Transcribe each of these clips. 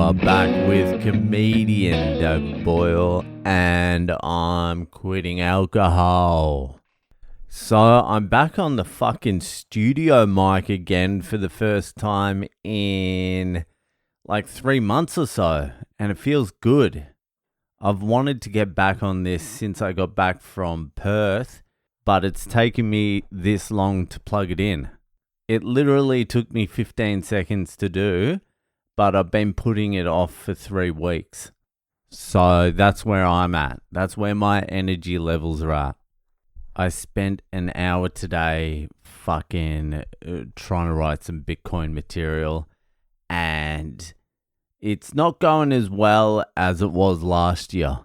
are back with comedian Doug Boyle, and I'm quitting alcohol. So I'm back on the fucking studio mic again for the first time in like 3 months or so, and it feels good. I've wanted to get back on this since I got back from Perth, but it's taken me this long to plug it in. It literally took me 15 seconds to do, but I've been putting it off for 3 weeks. So that's where I'm at. That's where my energy levels are at. I spent an hour today fucking trying to write some Bitcoin material, and it's not going as well as it was last year.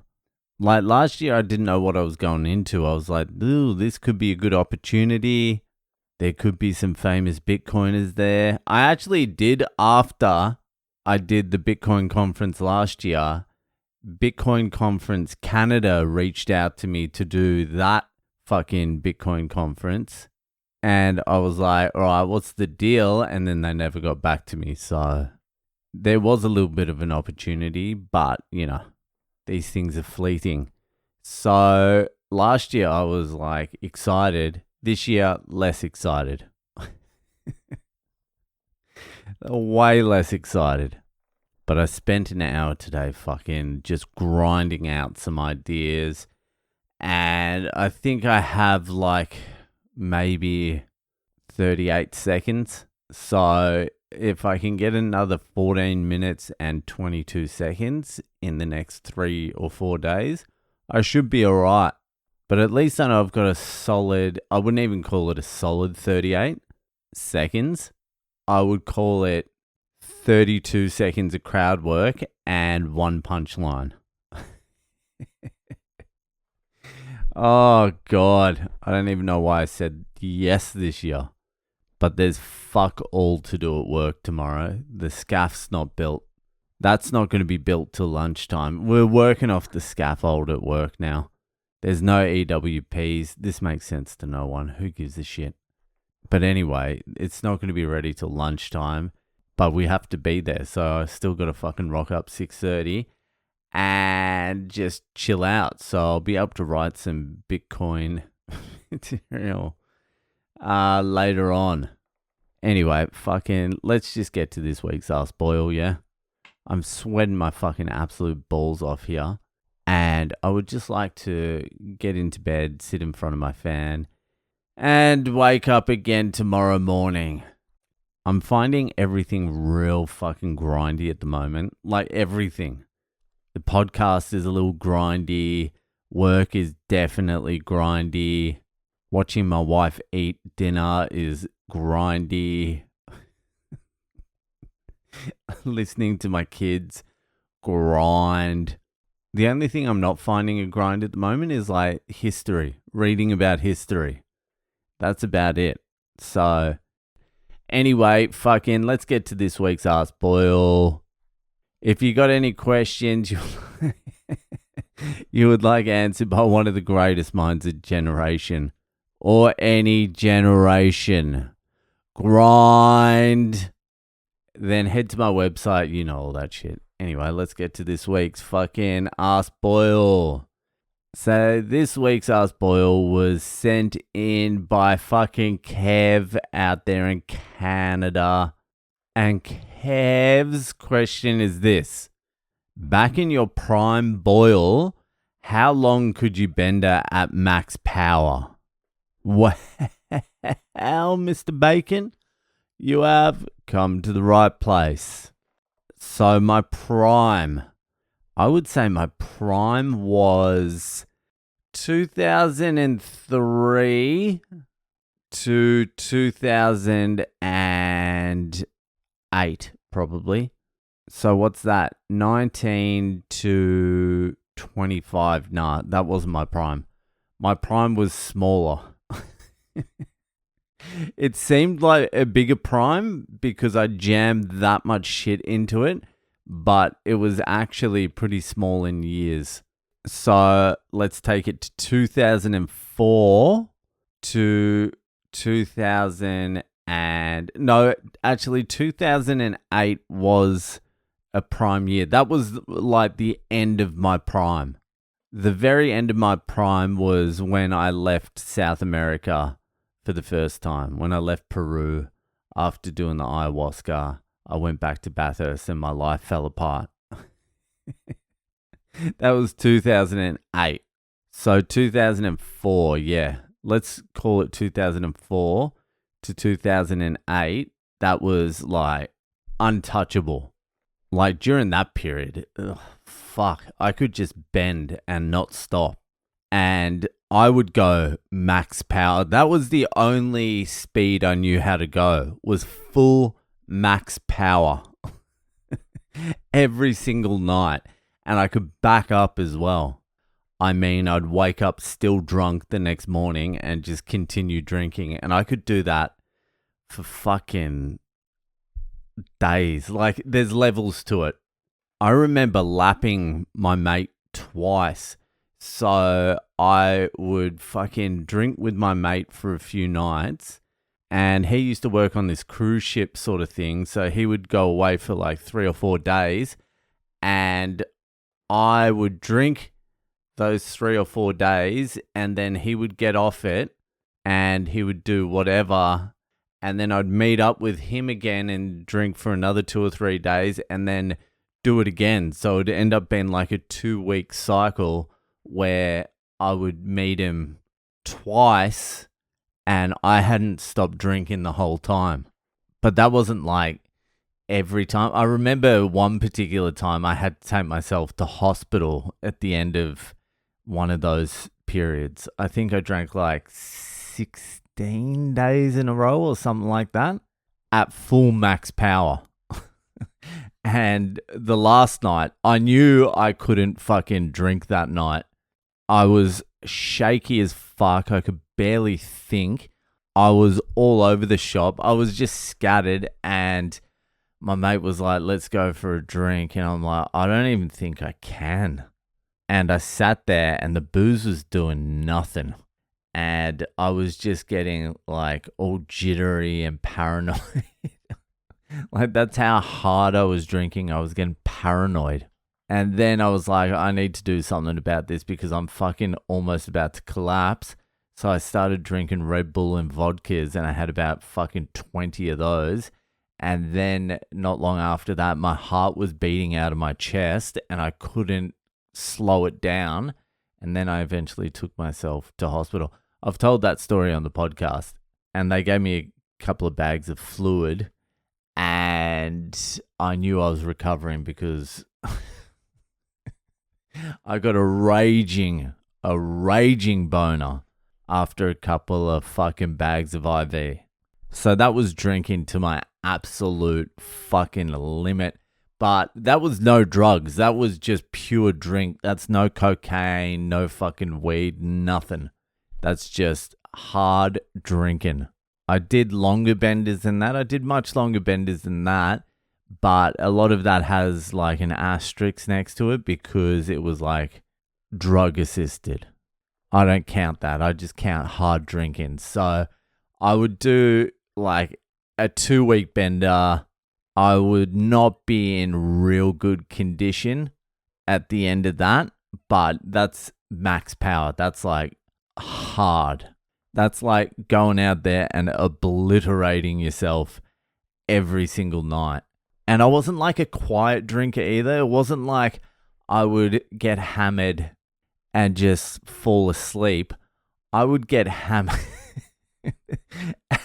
Like last year, I didn't know what I was going into. I was like, ooh, this could be a good opportunity. There could be some famous Bitcoiners there. I actually did, after I did the Bitcoin conference last year, Bitcoin Conference Canada reached out to me to do that fucking Bitcoin conference. And I was like, all right, what's the deal? And then they never got back to me. So there was a little bit of an opportunity, but, you know, these things are fleeting. So last year I was like excited. This year, less excited. Way less excited. But I spent an hour today fucking just grinding out some ideas. And I think I have like maybe 38 seconds. So if I can get another 14 minutes and 22 seconds in the next 3 or 4 days, I should be all right. But at least I know I've got a solid, I wouldn't even call it a solid 38 seconds. I would call it 32 seconds of crowd work and 1 punchline. Oh, God. I don't even know why I said yes this year. But there's fuck all to do at work tomorrow. The scaff's not built. That's not going to be built till lunchtime. We're working off the scaffold at work now. There's no EWPs. This makes sense to no one. Who gives a shit? But anyway, it's not going to be ready till lunchtime. But we have to be there. So I still got to fucking rock up 6:30 and just chill out. So I'll be able to write some Bitcoin material later on. Anyway, fucking let's just get to this week's Ask Boyle, yeah? I'm sweating my fucking absolute balls off here. And I would just like to get into bed, sit in front of my fan, and wake up again tomorrow morning. I'm finding everything real fucking grindy at the moment. Like everything. The podcast is a little grindy. Work is definitely grindy. Watching my wife eat dinner is grindy. Listening to my kids grind. The only thing I'm not finding a grind at the moment is like history, reading about history. That's about it. So anyway, fucking let's get to this week's Ask Boyle. If you got any questions you would like answered by one of the greatest minds of generation or any generation, grind, then head to my website. You know all that shit. Anyway, let's get to this week's fucking Ask Boyle. So this week's Ask Boyle was sent in by fucking Kev out there in Canada. And Kev's question is this. Back in your prime Boyle, how long could you bender at max power? Well, Mr. Bacon, you have come to the right place. So my prime, I would say my prime was 2003 to 2008, probably. So what's that? 19 to 25. Nah, that wasn't my prime. My prime was smaller. It seemed like a bigger prime because I jammed that much shit into it, but it was actually pretty small in years. So let's take it to 2004 to 2008 was a prime year. That was like the end of my prime. The very end of my prime was when I left South America for the first time. When I left Peru after doing the ayahuasca, I went back to Bathurst and my life fell apart. That was 2008. So 2004, yeah. Let's call it 2004 to 2008. That was like untouchable. Like during that period, fuck, I could just bend and not stop. And I would go max power. That was the only speed I knew how to go, was full max power every single night. And I could back up as well. I mean, I'd wake up still drunk the next morning and just continue drinking. And I could do that for fucking days. Like, there's levels to it. I remember lapping my mate twice. So I would fucking drink with my mate for a few nights. And he used to work on this cruise ship sort of thing. So he would go away for like 3 or 4 days. And I would drink those 3 or 4 days. And then he would get off it. And he would do whatever. And then I'd meet up with him again and drink for another 2 or 3 days. And then do it again. So it'd end up being like a 2-week cycle where I would meet him twice and I hadn't stopped drinking the whole time. But that wasn't like every time. I remember one particular time I had to take myself to hospital at the end of one of those periods. I think I drank like 16 days in a row or something like that at full max power. And the last night, I knew I couldn't fucking drink that night. I was shaky as fuck. I could barely think. I was all over the shop. I was just scattered. And my mate was like, let's go for a drink. And I'm like, I don't even think I can. And I sat there and the booze was doing nothing. And I was just getting like all jittery and paranoid. Like, that's how hard I was drinking. I was getting paranoid. And then I was like, I need to do something about this because I'm fucking almost about to collapse. So I started drinking Red Bull and vodkas and I had about fucking 20 of those. And then not long after that, my heart was beating out of my chest and I couldn't slow it down. And then I eventually took myself to hospital. I've told that story on the podcast and they gave me a couple of bags of fluid. And I knew I was recovering because I got a raging boner after a couple of fucking bags of IV. So that was drinking to my absolute fucking limit. But that was no drugs. That was just pure drink. That's no cocaine, no fucking weed, nothing. That's just hard drinking. I did longer benders than that. I did much longer benders than that. But a lot of that has like an asterisk next to it because it was like drug assisted. I don't count that. I just count hard drinking. So I would do like a 2-week bender. I would not be in real good condition at the end of that. But that's max power. That's like hard. That's like going out there and obliterating yourself every single night. And I wasn't like a quiet drinker either. It wasn't like I would get hammered and just fall asleep. I would get hammered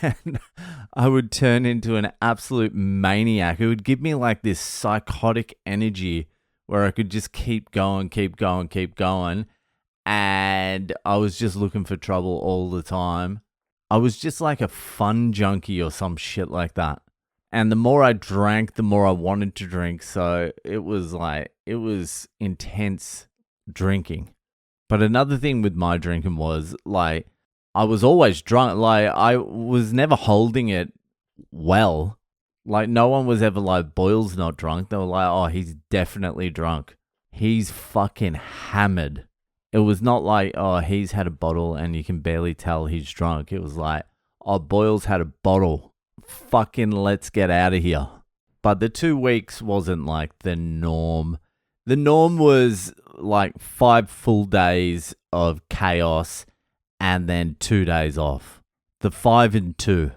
and I would turn into an absolute maniac. It would give me like this psychotic energy where I could just keep going. And I was just looking for trouble all the time. I was just like a fun junkie or some shit like that. And the more I drank, the more I wanted to drink. So it was intense drinking. But another thing with my drinking was like, I was always drunk. Like, I was never holding it well. Like, no one was ever like, Boyle's not drunk. They were like, oh, he's definitely drunk. He's fucking hammered. It was not like, oh, he's had a bottle and you can barely tell he's drunk. It was like, oh, Boyle's had a bottle. Fucking let's get out of here. But the 2 weeks wasn't like the norm. The norm was like 5 full days of chaos and then 2 days off. The 5 and 2.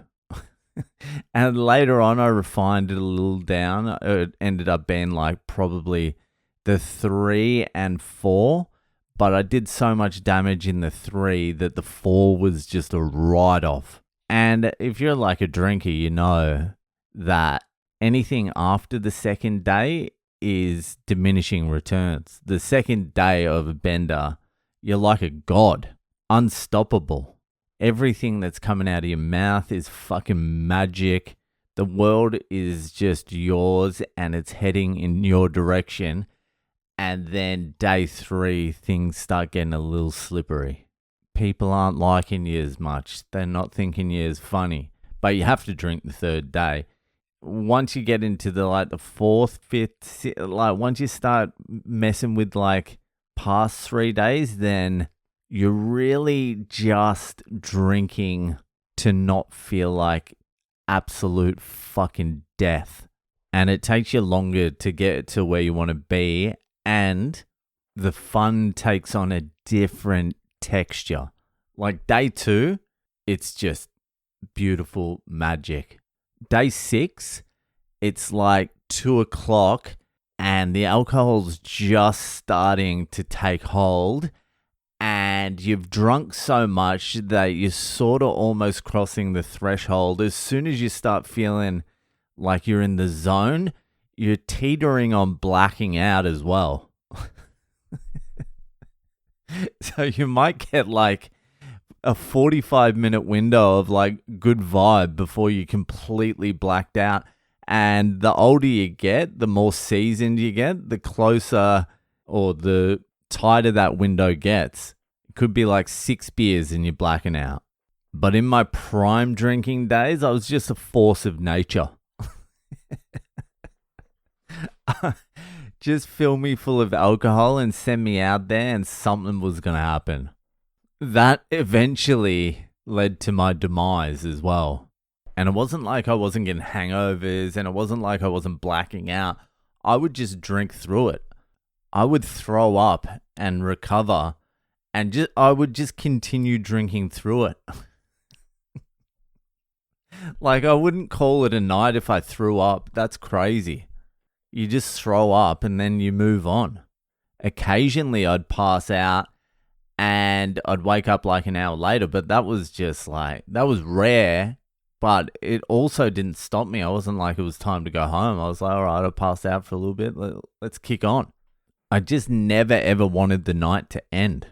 And later on, I refined it a little down. It ended up being like probably the 3 and 4. But I did so much damage in the 3 that the 4 was just a write-off. And if you're like a drinker, you know that anything after the second day is diminishing returns. The second day of a bender, you're like a god, unstoppable. Everything that's coming out of your mouth is fucking magic. The world is just yours and it's heading in your direction. And then day 3, things start getting a little slippery. People aren't liking you as much. They're not thinking you as funny. But you have to drink the 3rd day. Once you get into the 4th, 5th, once you start messing with past 3 days, then you're really just drinking to not feel like absolute fucking death. And it takes you longer to get to where you want to be. And the fun takes on a different texture. Like day 2, it's just beautiful magic. Day 6, it's like 2 o'clock and the alcohol's just starting to take hold. And you've drunk so much that you're sort of almost crossing the threshold. As soon as you start feeling like you're in the zone, you're teetering on blacking out as well. So you might get a 45-minute window of good vibe before you completely blacked out. And the older you get, the more seasoned you get, the closer or the tighter that window gets. It could be 6 beers and you're blacking out. But in my prime drinking days, I was just a force of nature. Just fill me full of alcohol and send me out there and something was going to happen. That eventually led to my demise as well. And it wasn't like I wasn't getting hangovers and it wasn't like I wasn't blacking out. I would just drink through it. I would throw up and recover and I would just continue drinking through it. I wouldn't call it a night if I threw up. That's crazy. You just throw up and then you move on. Occasionally I'd pass out and I'd wake up an hour later, but that was just that was rare, but it also didn't stop me. I wasn't it was time to go home. I was all right, I passed out for a little bit. Let's kick on. I just never ever wanted the night to end.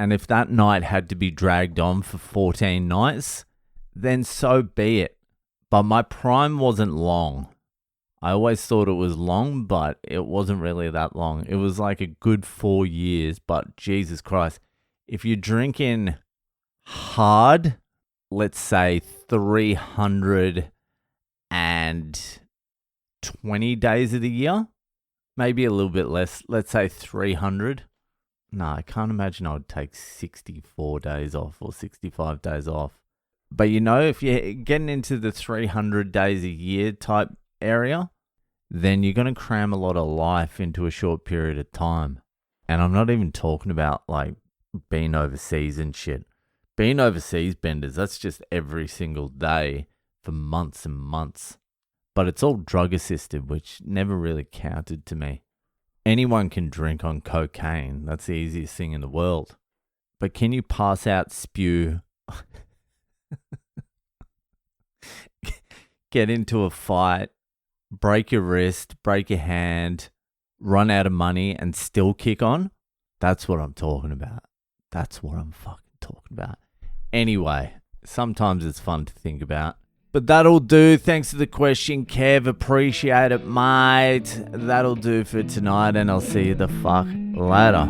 And if that night had to be dragged on for 14 nights, then so be it. But my prime wasn't long. I always thought it was long, but it wasn't really that long. It was a good 4 years, but Jesus Christ. If you're drinking hard, let's say 320 days of the year, maybe a little bit less, let's say 300. No, I can't imagine I would take 64 days off or 65 days off. But if you're getting into the 300 days a year type area, then you're going to cram a lot of life into a short period of time. And I'm not even talking about being overseas and shit. Being overseas benders, that's just every single day for months and months. But it's all drug assisted, which never really counted to me. Anyone can drink on cocaine. That's the easiest thing in the world. But can you pass out, spew, get into a fight, break your wrist, break your hand, run out of money and still kick on? That's what I'm talking about. That's what I'm fucking talking about. Anyway, sometimes it's fun to think about. But that'll do. Thanks for the question, Kev. Appreciate it, mate. That'll do for tonight, and I'll see you the fuck later.